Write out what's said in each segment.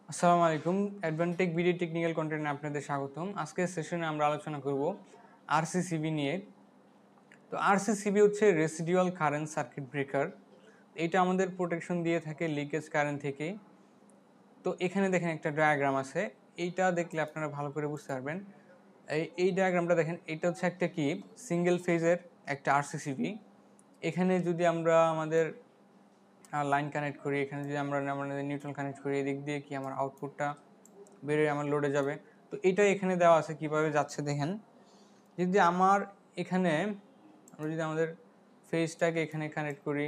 আসসালামু আলাইকুম, অ্যাডভান্টেক video technical কন্টেন্টে আপনাদের স্বাগতম। আজকের সেশনে আমরা আলোচনা করব আরসিসিবি নিয়ে। তো আরসিসিবি হচ্ছে রেসিডুয়াল কারেন্ট সার্কিট ব্রেকার। এটা আমাদের প্রোটেকশন দিয়ে থাকে লিকেজ কারেন্ট থেকে। তো এখানে দেখেন একটা ডায়াগ্রাম আছে, এইটা দেখলে আপনারা ভালো করে বুঝতে পারবেন। এই ডায়াগ্রামটা দেখেন, এটা হচ্ছে একটা কি সিঙ্গেল ফেজের একটা আরসিসিবি। এখানে যদি আমরা আমাদের লাইন কানেক্ট করি, এখানে যদি আমরা আমাদের নিউট্রাল কানেক্ট করি, এদিক দিয়ে কি আমার আউটপুটটা বেরিয়ে আমার লোডে যাবে। তো এটা এখানে দেওয়া আছে কিভাবে যাচ্ছে দেখেন। যদি আমার এখানে আমরা যদি আমাদের ফেজটাকে এখানে কানেক্ট করি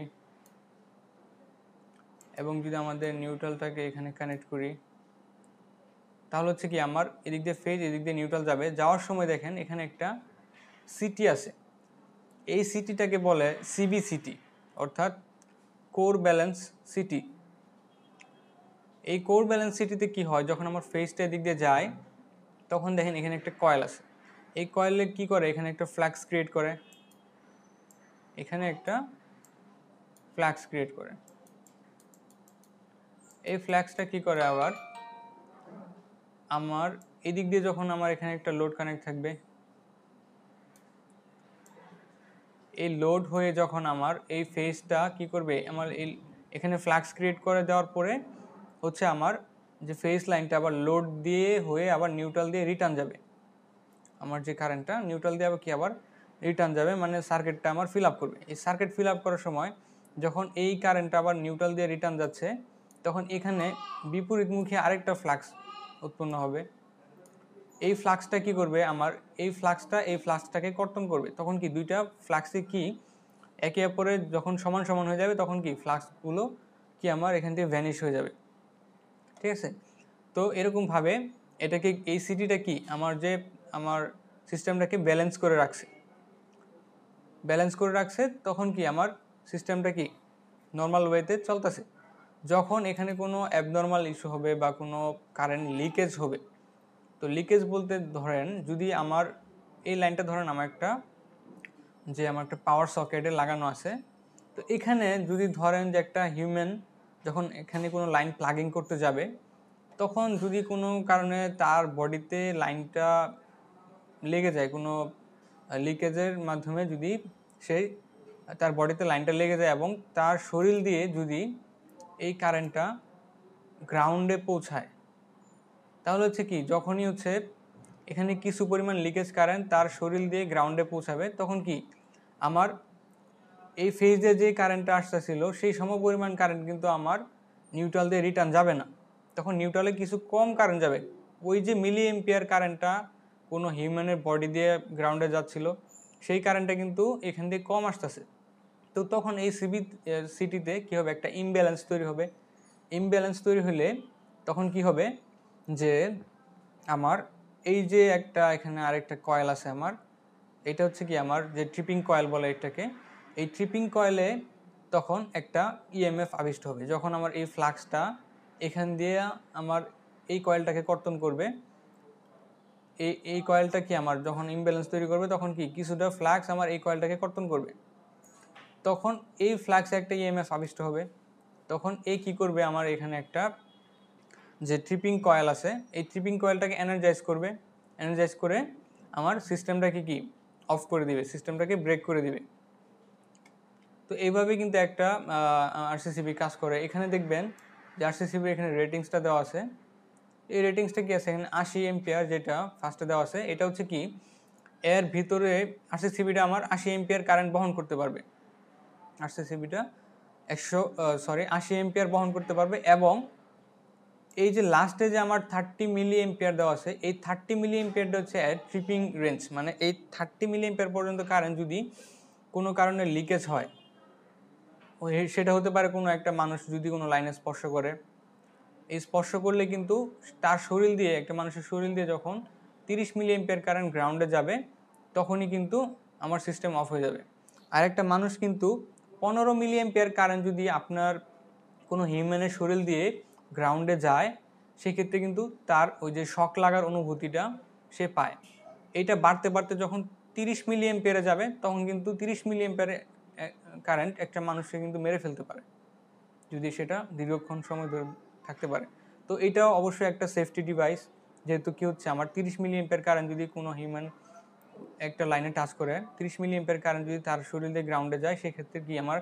এবং যদি আমাদের নিউট্রালটাকে এখানে কানেক্ট করি, তাহলে হচ্ছে কি আমার এদিক দিয়ে ফেজ, এদিক দিয়ে নিউট্রাল যাবে। যাওয়ার সময় দেখেন এখানে একটা সিটি আছে, এই সিটিটাকে বলে সিবিসিটি, অর্থাৎ কোর ব্যালেন্স সিটি। এই কোর ব্যালেন্স সিটিতে কি হয়, যখন আমার ফেজটা এদিক দিয়ে যায় তখন দেখেন এখানে একটা কয়েল আছে। এই কয়েলে কি করে, এখানে একটা ফ্লাক্স ক্রিয়েট করে, এখানে একটা ফ্লাক্স ক্রিয়েট করে। এই ফ্লাক্সটা কি করে আবার আমার এদিক দিয়ে যখন আমার এখানে একটা লোড কানেক্ট থাকবে, এই লোড হয়ে যখন আমার এই ফেজটা কি করবে, আমার এই এখানে ফ্লাক্স ক্রিয়েট করে দেওয়ার পরে হচ্ছে আমার যে ফেজ লাইনটা আবার লোড দিয়ে হয়ে আবার নিউট্রাল দিয়ে রিটার্ন যাবে। আমার যে কারেন্টটা নিউট্রাল দিয়ে আবার কি আবার রিটার্ন যাবে, মানে সার্কিটটা আমার ফিল আপ করবে। এই সার্কিট ফিল আপ করার সময় যখন এই কারেন্টটা আবার নিউট্রাল দিয়ে রিটার্ন যাচ্ছে, তখন এখানে বিপরীতমুখী আরেকটা ফ্লাক্স উৎপন্ন হবে। এই ফ্লাক্সটা কি করবে, আমার এই ফ্লাক্সটাকে কর্তন করবে। তখন কি দুইটা ফ্লাক্সে কি একে অপরে যখন সমান সমান হয়ে যাবে, তখন কি ফ্লাক্সগুলো কি আমার এখান থেকে ভ্যানিশ হয়ে যাবে। ঠিক আছে, তো এরকমভাবে এটাকে এই সিটিটা কি আমার সিস্টেমটাকে ব্যালেন্স করে রাখছে। তখন কি আমার সিস্টেমটা কি নর্মাল ওয়েতে চলতেছে। যখন এখানে কোনো অ্যাবনর্মাল ইস্যু হবে বা কোনো কারেন্ট লিকেজ হবে, তো লিকেজ বলতে ধরেন যদি আমার এই লাইনটা ধরেন আমার একটা পাওয়ার সকেটে লাগানো আছে, তো এখানে যদি ধরেন যে একটা হিউম্যান যখন এখানে কোনো লাইন প্লাগিং করতে যাবে, তখন যদি কোনো কারণে তার বডিতে লাইনটা লেগে যায়, কোনো লিকেজের মাধ্যমে যদি তার বডিতে লাইনটা লেগে যায় এবং তার শরীর দিয়ে যদি এই কারেন্টটা গ্রাউন্ডে পৌঁছায়, তাহলে হচ্ছে কি যখনই হচ্ছে এখানে কিছু পরিমাণ লিকেজ কারেন্ট তার শরীর দিয়ে গ্রাউন্ডে পৌঁছাবে, তখন কি আমার এই ফেজে যে কারেন্টটা আসতেছিল সেই সম পরিমাণ কারেন্ট কিন্তু আমার নিউট্রাল দিয়ে রিটার্ন যাবে না। তখন নিউট্রালে কিছু কম কারেন্ট যাবে। ওই যে মিলি এম্পিয়ার কারেন্টটা কোনো হিউম্যানের বডি দিয়ে গ্রাউন্ডে যাচ্ছিল, সেই কারেন্টটা কিন্তু এখান দিয়ে কম আসতেছে। তো তখন এই সিটিতে কী হবে, একটা ইমব্যালেন্স তৈরি হবে। ইমব্যালেন্স তৈরি হলে তখন কি হবে যে আমার এই যে এখানে আরেকটা কয়েল আছে আমার, এটা হচ্ছে কি আমার যে ট্রিপিং কয়েল বলে এটাকে, এই ট্রিপিং কয়েলে তখন একটা ইএমএফ আবিষ্ট হবে। যখন আমার এই ফ্লাক্সটা এখান দিয়ে আমার এই কয়েলটাকে কর্তন করবে, এই কয়েলটা কি আমার যখন ইমব্যালেন্স তৈরি করবে, তখন কি কিছুটা ফ্লাক্স আমার এই কয়েলটাকে কর্তন করবে। তখন এই ফ্লাক্সে একটা ইএমএফ আবিষ্ট হবে। তখন এই কি করবে, আমার এখানে একটা যে ট্রিপিং কয়েল আছে, এই ট্রিপিং কয়েলটাকে এনার্জাইজ করে আমার সিস্টেমটাকে কি অফ করে দিবে, সিস্টেমটাকে ব্রেক করে দিবে। তো এইভাবে কিন্তু একটা আরসিসিবি কাজ করে। এখানে দেখবেন যে আরসিসিবি এখানে রেটিংসটা দেওয়া আছে। এই রেটিংসটা কি আছে, এখানে 80 এম্পিয়ার যেটা ফার্স্টে দেওয়া আছে, এটা হচ্ছে কি এর ভিতরে আরসিসিবিটা আমার 80 এম্পিয়ার কারেন্ট বহন করতে পারবে। আরসিসিবিটা 80 এম্পিয়ার বহন করতে পারবে। এবং এই যে লাস্টে যে আমার 30 মিলি এম্পিয়ার দেওয়া আছে, এই 30 মিলি এম্পিয়ারটা হচ্ছে ট্রিপিং রেঞ্জ, মানে এই 30 মিলি এম্পিয়ার পর্যন্ত কারেন্ট যদি কোনো কারণে লিকেজ হয়, সেটা হতে পারে কোনো একটা মানুষ যদি কোনো লাইনে স্পর্শ করে, এই স্পর্শ করলে কিন্তু তার শরীর দিয়ে, একটা মানুষের শরীর দিয়ে যখন 30 মিলি এম্পিয়ার কারেন্ট গ্রাউন্ডে যাবে, তখনই কিন্তু আমার সিস্টেম অফ হয়ে যাবে। আর একটা মানুষ কিন্তু 15 মিলি এম্পিয়ার কারেন্ট যদি আপনার কোনো হিউম্যানের শরীর দিয়ে গ্রাউন্ডে যায়, সেক্ষেত্রে কিন্তু তার ওই যে শক লাগার অনুভূতিটা সে পায়। এইটা বাড়তে বাড়তে যখন 30 মিলি এম্পিয়ারে যাবে, তখন কিন্তু 30 মিলি কারেন্ট একটা মানুষকে কিন্তু মেরে ফেলতে পারে যদি সেটা দীর্ঘক্ষণ সময় ধরে থাকতে পারে। তো এটাও অবশ্যই একটা সেফটি ডিভাইস, যেহেতু কি হচ্ছে আমার 30 মিলি এম্পিয়ার কারেন্ট যদি কোনো হিউম্যান একটা লাইনে টাচ করে, 30 মিলি এম্পিয়ার কারেন্ট যদি তার শরীরে গ্রাউন্ডে যায়, সেক্ষেত্রে কি আমার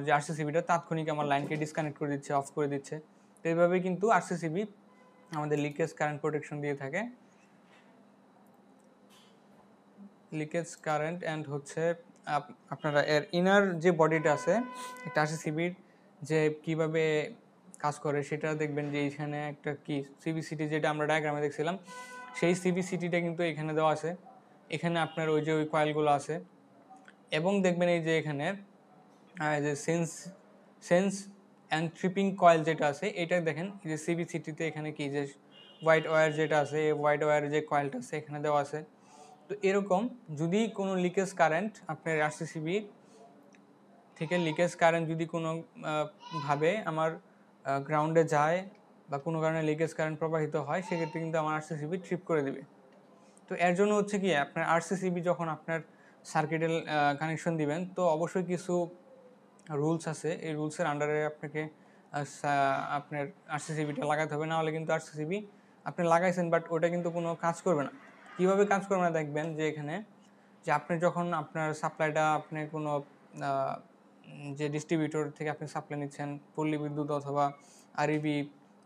যে আরসিসিবিটা তাৎক্ষণিক আমার লাইনকে ডিসকানেক্ট করে দিচ্ছে, অফ করে দিচ্ছে। তো এইভাবে কিন্তু আরসিসিবি আমাদের লিকেজ কারেন্ট প্রোটেকশন দিয়ে থাকে। লিকেজ কারেন্ট অ্যান্ড হচ্ছে আপনারা এর ইনার যে বডিটা আছে একটা আরসিসিবির, যে কিভাবে কাজ করে সেটা দেখবেন যে এইখানে একটা কি সিবিসিটি যেটা আমরা ডায়াগ্রামে দেখছিলাম, সেই সিবিসিটিটা কিন্তু এখানে দেওয়া আছে। এখানে আপনার ওই যে ওই কয়েলগুলো আছে, এবং দেখবেন এই যে এখানে যে সেন্স অ্যান্ড ট্রিপিং কয়েল যেটা আছে, এটা দেখেন এই যে সিবিসিটিতে এখানে কি যে হোয়াইট ওয়্যার যেটা আছে, এই হোয়াইট ওয়্যারের যে কয়েলটা আছে এখানে দেওয়া আছে। তো এরকম যদি কোনো লিকেজ কারেন্ট আপনার আরসিসিবি থেকে লিকেজ কারেন্ট যদি কোনো ভাবে আমার গ্রাউন্ডে যায় বা কোনো কারণে লিকেজ কারেন্ট প্রবাহিত হয়, সেক্ষেত্রে কিন্তু আমার আরসিসিবি ট্রিপ করে দিবে। তো এর জন্য হচ্ছে কি আপনার আরসিসিবি যখন আপনার সার্কিটের কানেকশন দিবেন, তো অবশ্যই কিছু রুলস আছে, এই রুলসের আন্ডারে আপনাকে আপনার আরসিসিবিটা লাগাতে হবে, না হলে কিন্তু আরসিসিবি আপনি লাগাইছেন বাট ওটা কিন্তু কোনো কাজ করবে না। কীভাবে কাজ করবে না দেখবেন যে এখানে যে আপনি যখন আপনার সাপ্লাইটা আপনি কোনো যে ডিস্ট্রিবিউটর থেকে আপনি সাপ্লাই নিচ্ছেন, পল্লী বিদ্যুৎ অথবা আরইবি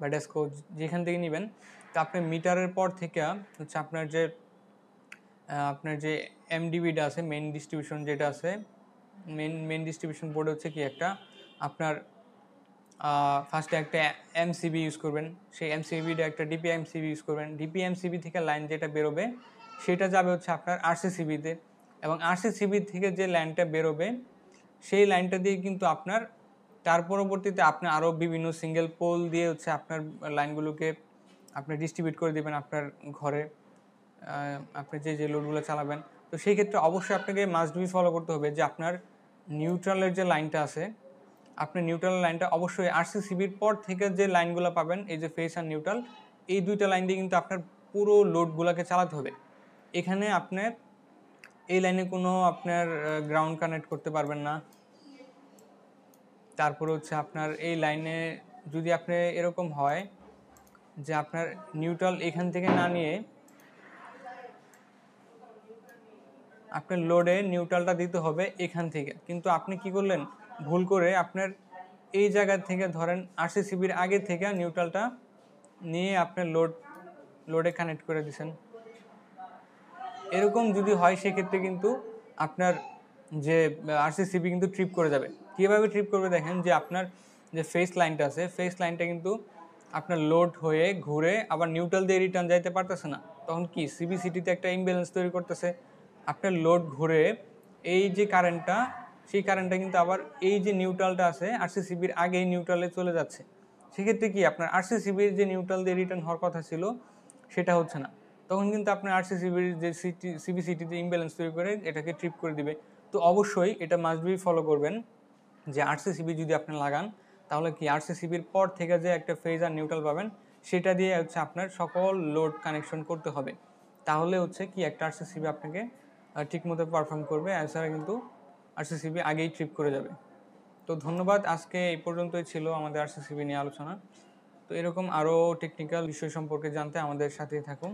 বা ডেস্কো যেখান থেকে নেবেন, তো আপনি মিটারের পর থেকে হচ্ছে আপনার যে এমডিবিটা আছে, মেইন ডিস্ট্রিবিউশন যেটা আছে, মেইন ডিস্ট্রিবিউশন বোর্ডে হচ্ছে কি একটা আপনার ফার্স্টে একটা এমসিবি ইউজ করবেন, সেই এমসিবিটা একটা ডিপিএমসিবি ইউজ করবেন। ডিপিএমসিবি থেকে লাইন যেটা বেরোবে সেটা যাবে হচ্ছে আপনার আরসিসিবিতে, এবং আরসিসিবি থেকে যে লাইনটা বেরোবে সেই লাইনটা দিয়ে কিন্তু আপনার তার পরবর্তীতে আপনি আরও বিভিন্ন সিঙ্গেল পোল দিয়ে হচ্ছে আপনার লাইনগুলোকে আপনি ডিস্ট্রিবিউট করে দেবেন আপনার ঘরে, আপনি যে লোডগুলো চালাবেন। তো সেই ক্ষেত্রে অবশ্যই আপনাকে মাস্ট বি ফলো করতে হবে যে আপনার নিউট্রালের যে লাইনটা আছে, আপনি নিউট্রাল লাইনটা অবশ্যই আরসিসিবির পর থেকে যে লাইনগুলো পাবেন, এই যে ফেস আর নিউট্রাল, এই দুইটা লাইন দিয়ে কিন্তু আপনার পুরো লোডগুলোকে চালাতে হবে। এখানে আপনার এই লাইনে কোনো আপনার গ্রাউন্ড কানেক্ট করতে পারবেন না। তারপরে হচ্ছে আপনার এই লাইনে যদি আপনি এরকম হয় যে আপনার নিউট্রাল এখান থেকে না নিয়ে আপনার লোডে নিউট্রালটা দিতে হবে এখান থেকে, কিন্তু আপনি কি করলেন, ভুল করে আপনার এই জায়গা থেকে ধরেন আরসিসিবির আগে থেকে নিউট্রালটা নিয়ে আপনার লোডে কানেক্ট করে দিয়েছেন। এরকম যদি হয় সেক্ষেত্রে কিন্তু আপনার যে আরসিসিবি কিন্তু ট্রিপ করে যাবে। কীভাবে ট্রিপ করবে দেখেন, যে আপনার যে ফেস লাইনটা আছে, ফেস লাইনটা কিন্তু আপনার লোড হয়ে ঘুরে আবার নিউট্রাল দিয়ে রিটার্ন যাইতে পারতেছে না, তখন কি সিবিসিটিতে একটা ইমব্যালেন্স তৈরি করতেছে। আপনার লোড ঘুরে এই যে কারেন্টটা, সেই কারেন্টটা কিন্তু আবার এই যে নিউট্রালটা আছে আরসিসিবির আগেই নিউট্রালে চলে যাচ্ছে। সেক্ষেত্রে কি আপনার আরসিসিবির যে নিউট্রাল দিয়ে রিটার্ন হওয়ার কথা ছিল সেটা হচ্ছে না, তখন কিন্তু আপনার আরসিসিবির যে সিবিসিটিতে ইমব্যালেন্স তৈরি করে এটাকে ট্রিপ করে দিবে। তো অবশ্যই এটা মাস্ট বি ফলো করবেন যে আরসিসিবি যদি আপনি লাগান, তাহলে কি আরসিসিবির পর থেকে যে একটা ফেজ আর নিউট্রাল পাবেন, সেটা দিয়ে হচ্ছে আপনার সকল লোড কানেকশন করতে হবে। তাহলে হচ্ছে কি একটা আরসিসিবি আপনাকে ঠিকমতো পারফর্ম করবে, এছাড়া কিন্তু আরসিসিবি আগেই ট্রিপ করে যাবে। তো ধন্যবাদ, আজকে এই পর্যন্তই ছিল আমাদের আরসিসিবি নিয়ে আলোচনা। তো এরকম আরও টেকনিক্যাল বিষয় সম্পর্কে জানতে আমাদের সাথেই থাকুন।